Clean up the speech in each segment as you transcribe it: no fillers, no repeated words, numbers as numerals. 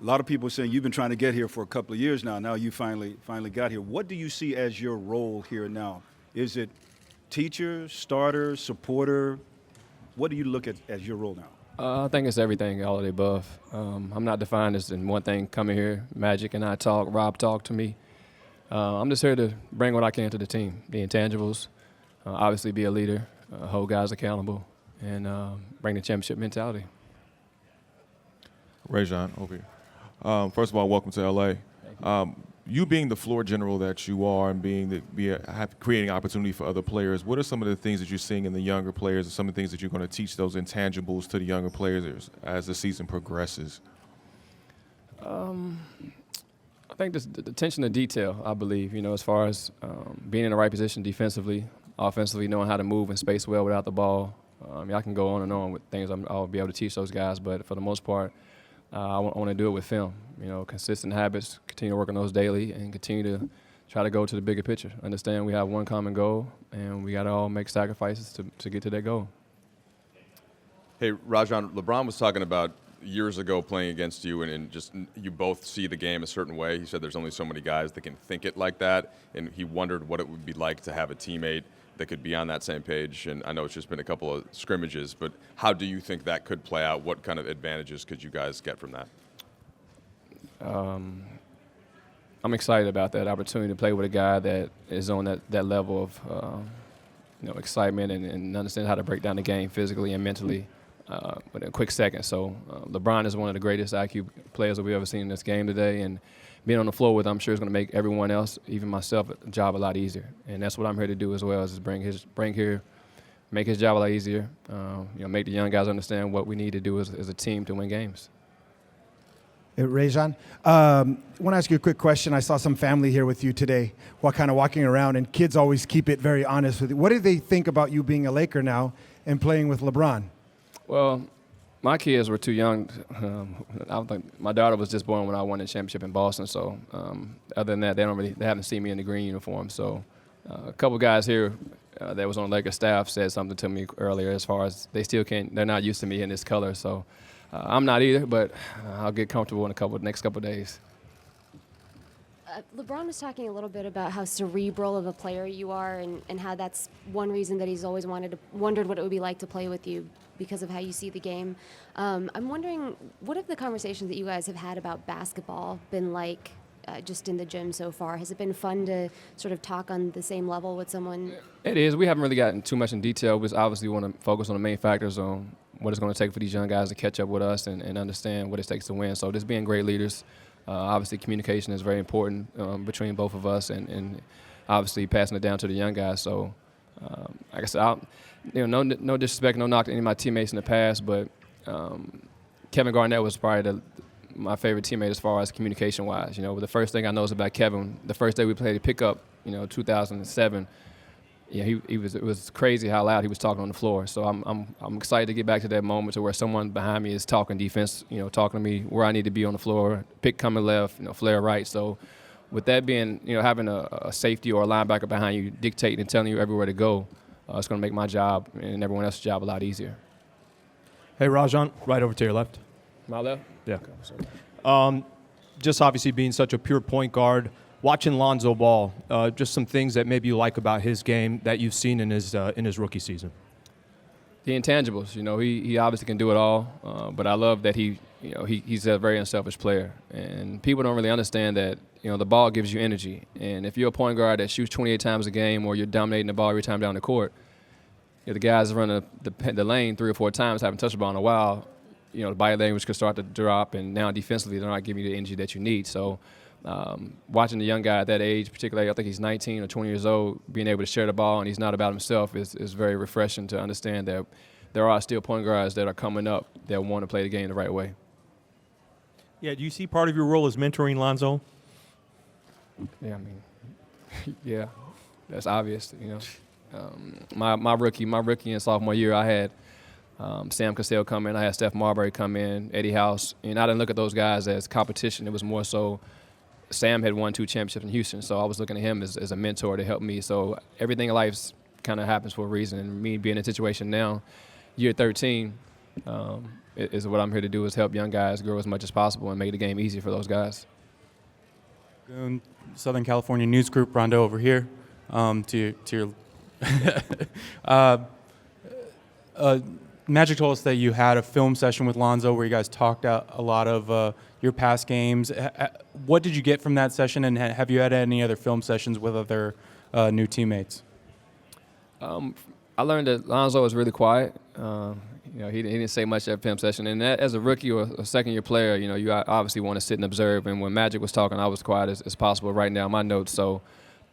A lot of people saying you've been trying to get here for a couple of years now. Now you finally got here. What do you see as your role here now? Is it teacher, starter, supporter? What do you look at as your role now? I think it's everything, all of the above. I'm not defined as in one thing. Coming here, Magic and I talk, Rob talk to me. I'm just here to bring what I can to the team, the intangibles, obviously be a leader, hold guys accountable, and bring the championship mentality. Rajon, over here. First of all, welcome to LA. You being the floor general that you are and creating opportunity for other players, what are some of the things that you're seeing in the younger players and some of the things that you're going to teach those intangibles to the younger players as the season progresses? I think the attention to detail, I believe, as far as being in the right position defensively, offensively, knowing how to move in space well without the ball. I can go on and on with things I'll be able to teach those guys, but for the most part, I want to do it with film. Consistent habits, continue to work on those daily, and continue to try to go to the bigger picture. Understand we have one common goal, and we got to all make sacrifices to get to that goal. Hey, Rajon, LeBron was talking about years ago playing against you, and just you both see the game a certain way. He said there's only so many guys that can think it like that, and he wondered what it would be like to have a teammate that could be on that same page. And I know it's just been a couple of scrimmages, but how do you think that could play out? What kind of advantages could you guys get from that? I'm excited about that opportunity to play with a guy that is on that level of excitement and understand how to break down the game physically and mentally in a quick second. So LeBron is one of the greatest IQ players that we've ever seen in this game today, and being on the floor with him, I'm sure is going to make everyone else, even myself, a job a lot easier. And that's what I'm here to do as well, is bring here, make his job a lot easier. Make the young guys understand what we need to do as a team to win games. Hey, Rajon, I want to ask you a quick question. I saw some family here with you today while kind of walking around, and kids always keep it very honest with you. What do they think about you being a Laker now and playing with LeBron? Well, my kids were too young. I think my daughter was just born when I won the championship in Boston. So other than that, they haven't seen me in the green uniform. So a couple guys here that was on Lakers staff said something to me earlier as far as they're not used to me in this color. So I'm not either, but I'll get comfortable in next couple of days. LeBron was talking a little bit about how cerebral of a player you are, and how that's one reason that he's always wondered what it would be like to play with you because of how you see the game. I'm wondering, what have the conversations that you guys have had about basketball been like just in the gym so far? Has it been fun to sort of talk on the same level with someone? It is. We haven't really gotten too much in detail. We obviously want to focus on the main factors on what it's going to take for these young guys to catch up with us and understand what it takes to win. So just being great leaders. Obviously, communication is very important between both of us, and obviously passing it down to the young guys. So, like I said, no disrespect, no knock to any of my teammates in the past, but Kevin Garnett was probably my favorite teammate as far as communication-wise. The first thing I know is about Kevin, the first day we played a pickup, 2007. It was crazy how loud he was talking on the floor. So I'm excited to get back to that moment to where someone behind me is talking defense, talking to me where I need to be on the floor, pick coming left, flare right. So with that being, having a safety or a linebacker behind you dictating and telling you everywhere to go, it's going to make my job and everyone else's job a lot easier. Hey, Rajon, right over to your left. My left? Yeah. Just obviously being such a pure point guard, watching Lonzo Ball, just some things that maybe you like about his game that you've seen in his rookie season. The intangibles, he obviously can do it all, but I love that he's a very unselfish player, and people don't really understand that the ball gives you energy, and if you're a point guard that shoots 28 times a game or you're dominating the ball every time down the court, the guys running the lane 3 or 4 times haven't touched the ball in a while, the body language could start to drop, and now defensively they're not giving you the energy that you need. So watching the young guy at that age, particularly I think he's 19 or 20 years old, being able to share the ball and he's not about himself is very refreshing to understand that there are still point guards that are coming up that want to play the game the right way. Yeah, do you see part of your role as mentoring Lonzo? Yeah, yeah, that's obvious. My rookie and sophomore year, I had Sam Cassell come in, I had Steph Marbury come in, Eddie House, and I didn't look at those guys as competition. It was more so Sam had won 2 championships in Houston, so I was looking at him as a mentor to help me. So everything in life kind of happens for a reason, and me being in a situation now, year 13, is what I'm here to do, is help young guys grow as much as possible and make the game easy for those guys. Southern California News Group, Rondo over here. To your Magic told us that you had a film session with Lonzo where you guys talked out a lot of your past games. What did you get from that session, and have you had any other film sessions with other new teammates? I learned that Lonzo was really quiet. He didn't say much at film session. And that, as a rookie or a second-year player, you obviously want to sit and observe. And when Magic was talking, I was quiet as possible, writing down my notes. So,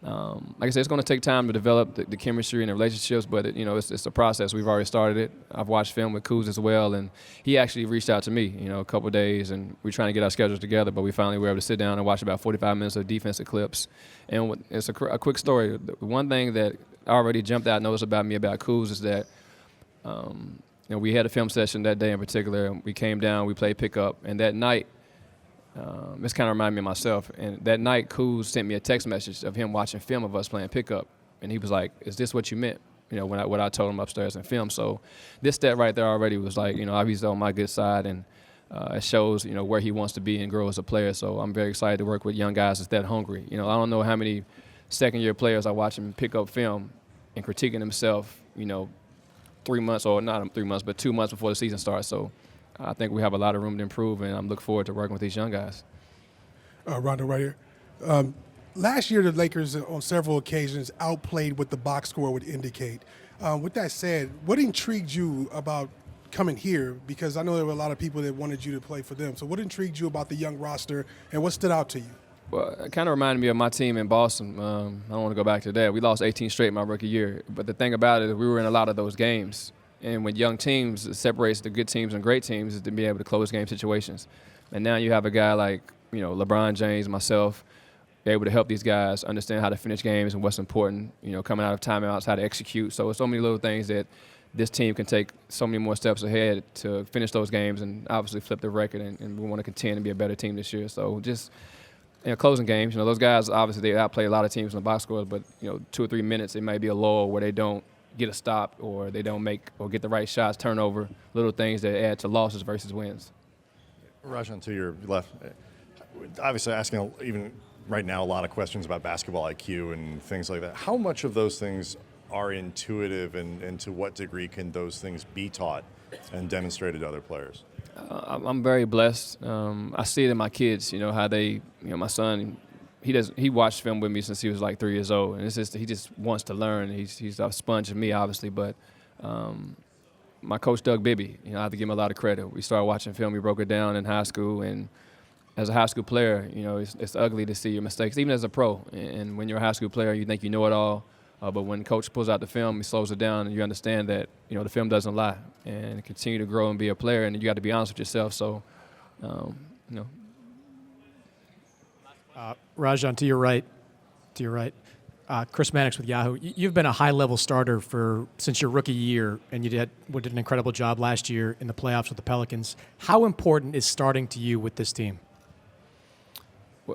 like I said, it's going to take time to develop the chemistry and the relationships, but it's a process. We've already started it. I've watched film with Kuz as well, and he actually reached out to me, a couple of days, and we're trying to get our schedules together, but we finally were able to sit down and watch about 45 minutes of defensive clips. And it's a quick story. The one thing that already jumped out, noticed about me about Kuz is that we had a film session that day in particular. We came down, we played pickup, and that night, this kind of reminded me of myself. And that night, Kuz sent me a text message of him watching film of us playing pickup, and he was like, "Is this what you meant?" What I told him upstairs in film. So this step right there already was like, he's on my good side, and it shows where he wants to be and grow as a player. So I'm very excited to work with young guys that's that hungry. I don't know how many second-year players I watch him pick up film and critiquing himself, 3 months, or not 3 months, but 2 months before the season starts. So I think we have a lot of room to improve, and I'm looking forward to working with these young guys. Rondo, right here. Last year, the Lakers on several occasions outplayed what the box score would indicate. With that said, what intrigued you about coming here? Because I know there were a lot of people that wanted you to play for them. So what intrigued you about the young roster, and what stood out to you? Well, it kind of reminded me of my team in Boston. I don't want to go back to that. We lost 18 straight my rookie year. But the thing about it is we were in a lot of those games. And with young teams, it separates the good teams and great teams is to be able to close game situations. And now you have a guy like, LeBron James, myself, able to help these guys understand how to finish games and what's important, coming out of timeouts, how to execute. So it's so many little things that this team can take so many more steps ahead to finish those games and obviously flip the record. And we want to contend and be a better team this year. So just closing games, those guys, obviously they outplay a lot of teams in the box scores, but, 2 or 3 minutes, it might be a lull where they don't get a stop or they don't make or get the right shots, turnover, little things that add to losses versus wins. Rajon, to your left, obviously asking even right now a lot of questions about basketball IQ and things like that. How much of those things are intuitive, and to what degree can those things be taught and demonstrated to other players? I'm very blessed. I see it in my kids, how they, my son, he watched film with me since he was like 3 years old, and he just wants to learn. He's a sponge of me, obviously, but my coach Doug Bibby, I have to give him a lot of credit. We started watching film, we broke it down in high school, and as a high school player, it's ugly to see your mistakes, even as a pro. And when you're a high school player, you think you know it all, but when coach pulls out the film, he slows it down, and you understand that the film doesn't lie, and continue to grow and be a player, and you got to be honest with yourself. So, Rajon, to your right, Chris Mannix with Yahoo. You've been a high-level starter since your rookie year, and you did an incredible job last year in the playoffs with the Pelicans. How important is starting to you with this team?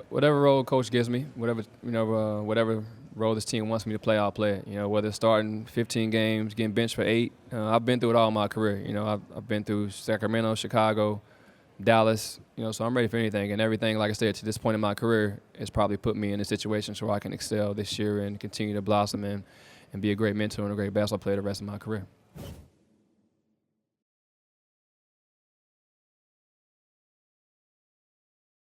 Whatever role coach gives me, whatever role this team wants me to play, I'll play it. Whether it's starting 15 games, getting benched for 8, I've been through it all in my career. I've been through Sacramento, Chicago, Dallas. So I'm ready for anything. And everything, like I said, to this point in my career, has probably put me in a situation where I can excel this year and continue to blossom and be a great mentor and a great basketball player the rest of my career.